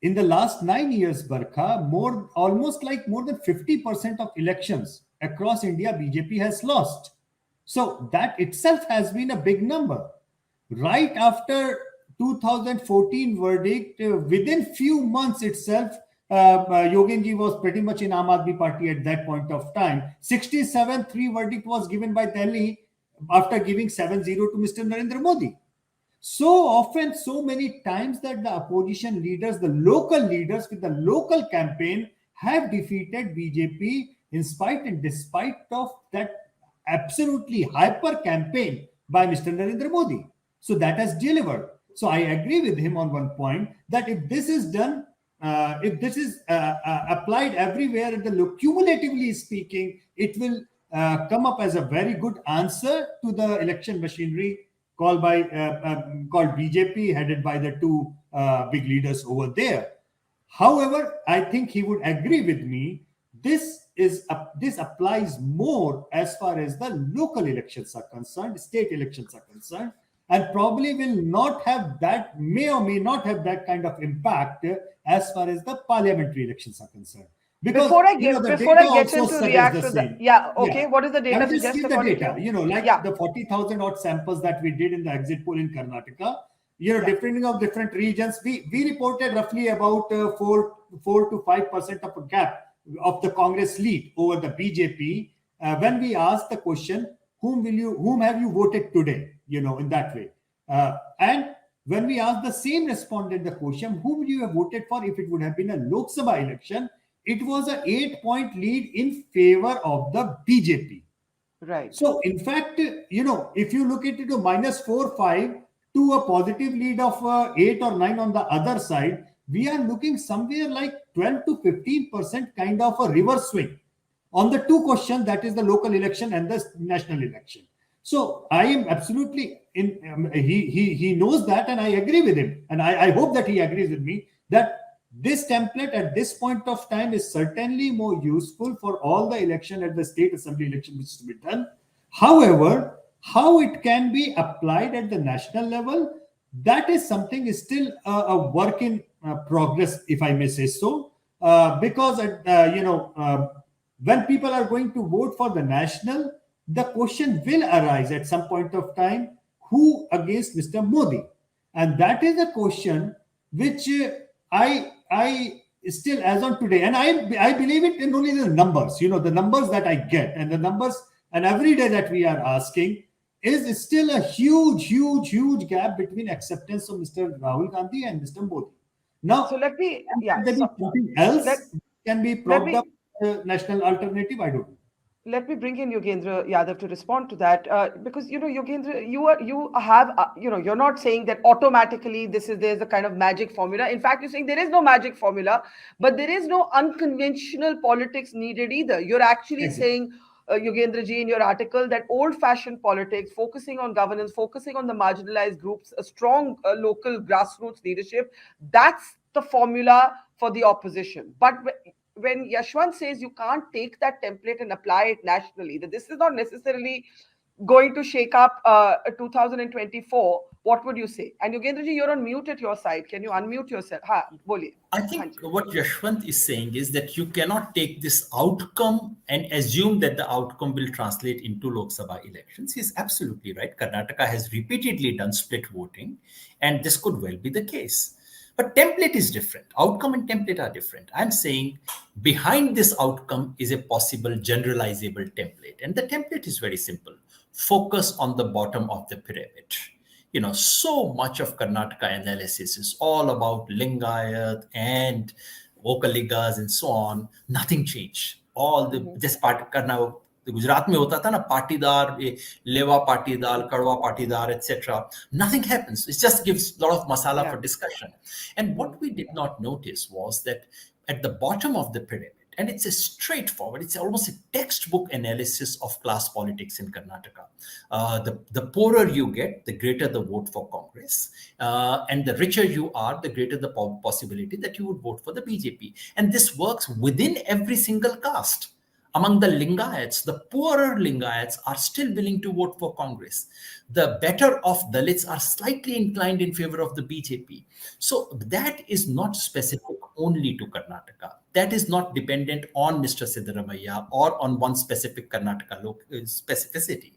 in the last 9 years, Barkha, almost like more than 50% of elections across India, BJP has lost. So that itself has been a big number. Right after 2014 verdict, within few months itself, Yogendra was pretty much in Aam Aadmi Party at that point of time. 67-3 verdict was given by Delhi after giving 7-0 to Mr. Narendra Modi. So often, so many times that the opposition leaders, the local leaders with the local campaign have defeated BJP in spite and despite of that absolutely hyper campaign by Mr. Narendra Modi. So that has delivered. So I agree with him on one point that if this is done, if this is applied everywhere, cumulatively speaking, it will come up as a very good answer to the election machinery called BJP, headed by the two big leaders over there. However, I think he would agree with me. This applies more as far as the local elections are concerned, state elections are concerned, and probably will not have that, may or may not have that kind of impact as far as the parliamentary elections are concerned. Because before I get into react to that, okay, what is the data suggest according to you? The 40,000 odd samples that we did in the exit poll in Karnataka, depending on different regions, we reported roughly about 4 to 5% of a gap of the Congress lead over the BJP. When we asked the question, whom have you voted today? In that way. And when we asked the same respondent the question, whom would you have voted for if it would have been a Lok Sabha election? It was an 8-point lead in favor of the BJP. Right. So, in fact, if you look at it to -4-5 to a positive lead of 8 or 9 on the other side, we are looking somewhere like 12 to 15% kind of a reverse swing on the two questions, that is the local election and the national election. So I am absolutely he knows that, and I agree with him, and I hope that he agrees with me that this template at this point of time is certainly more useful for all the election at the state assembly election which is to be done. However, how it can be applied at the national level, that is something is still a work in progress, if I may say so, because when people are going to vote for the national, the question will arise at some point of time, who against Mr. Modi? And that is a question which I still, as on today, and I believe it in only the numbers, the numbers that I get, and the numbers, and every day that we are asking, is still a huge gap between acceptance of Mr. Rahul Gandhi and Mr. Modi. Now, so let me, something else can be propped up national alternative, I don't know. Let me bring in Yogendra Yadav to respond to that, because Yogendra, you have you're not saying that automatically there's a kind of magic formula. In fact, you're saying there is no magic formula, but there is no unconventional politics needed either. You're actually saying, Yogendra ji, in your article, that old-fashioned politics, focusing on governance, focusing on the marginalized groups, a strong local grassroots leadership, that's the formula for the opposition. But when Yashwant says you can't take that template and apply it nationally, that this is not necessarily going to shake up 2024, what would you say? And Yogendra ji, you're on mute at your side. Can you unmute yourself? Boliye. I think what Yashwant is saying is that you cannot take this outcome and assume that the outcome will translate into Lok Sabha elections. He's absolutely right. Karnataka has repeatedly done split voting, and this could well be the case. But template is different. Outcome and template are different. I'm saying behind this outcome is a possible generalizable template. And the template is very simple. Focus on the bottom of the pyramid. So much of Karnataka analysis is all about Lingayat and Vokaligas and so on. Nothing changed. All this part Karnataka, Gujarat में होता था ना पाटीदार लेवा पाटीदार कड़वा Patidar etc. Nothing happens. It just gives a lot of masala for discussion. And what we did not notice was that at the bottom of the pyramid, and it's a straightforward, it's almost a textbook analysis of class politics in Karnataka. The poorer you get, the greater the vote for Congress, and the richer you are, the greater the possibility that you would vote for the BJP. And this works within every single caste. Among the Lingayats, the poorer Lingayats are still willing to vote for Congress. The better off Dalits are slightly inclined in favor of the BJP. So that is not specific only to Karnataka. That is not dependent on Mr. Siddaramaiah or on one specific Karnataka specificity.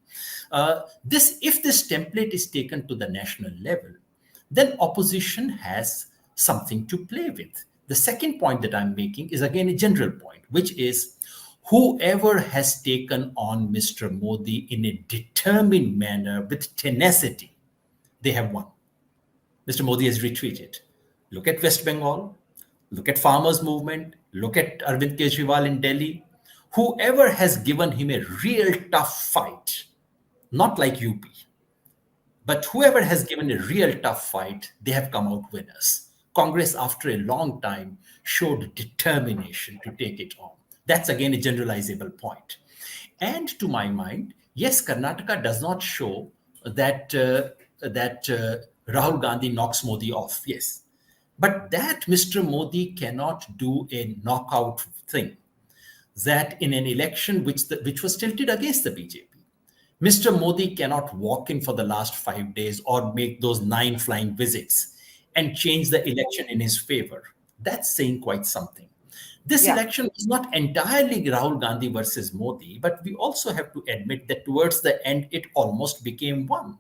If this template is taken to the national level, then opposition has something to play with. The second point that I'm making is again a general point, which is whoever has taken on Mr. Modi in a determined manner with tenacity, they have won. Mr. Modi has retreated. Look at West Bengal, look at farmers' movement, look at Arvind Kejriwal in Delhi. Whoever has given him a real tough fight, not like UP, but whoever has given a real tough fight, they have come out winners. Congress, after a long time, showed determination to take it on. That's again a generalizable point. And to my mind, yes, Karnataka does not show that Rahul Gandhi knocks Modi off. Yes. But that Mr. Modi cannot do a knockout thing, that in an election which was tilted against the BJP, Mr. Modi cannot walk in for the last 5 days or make those 9 flying visits and change the election in his favor. That's saying quite something. This election was not entirely Rahul Gandhi versus Modi, but we also have to admit that towards the end, it almost became one.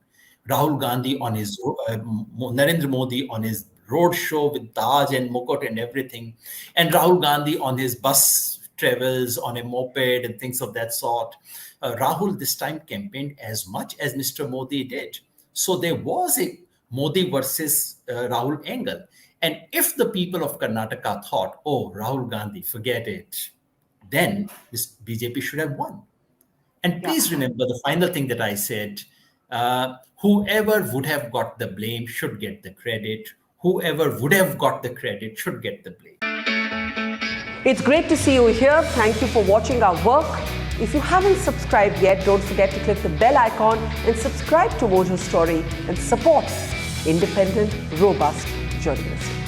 Rahul Gandhi on his, Narendra Modi on his road show with Taj and Mukut and everything, and Rahul Gandhi on his bus travels on a moped and things of that sort. Rahul this time campaigned as much as Mr. Modi did. So there was a Modi versus Rahul angle. And if the people of Karnataka thought, oh, Rahul Gandhi, forget it, then this BJP should have won. And please remember the final thing that I said, whoever would have got the blame should get the credit. Whoever would have got the credit should get the blame. It's great to see you here. Thank you for watching our work. If you haven't subscribed yet, don't forget to click the bell icon and subscribe to Mojo Story and support independent, robust journalism.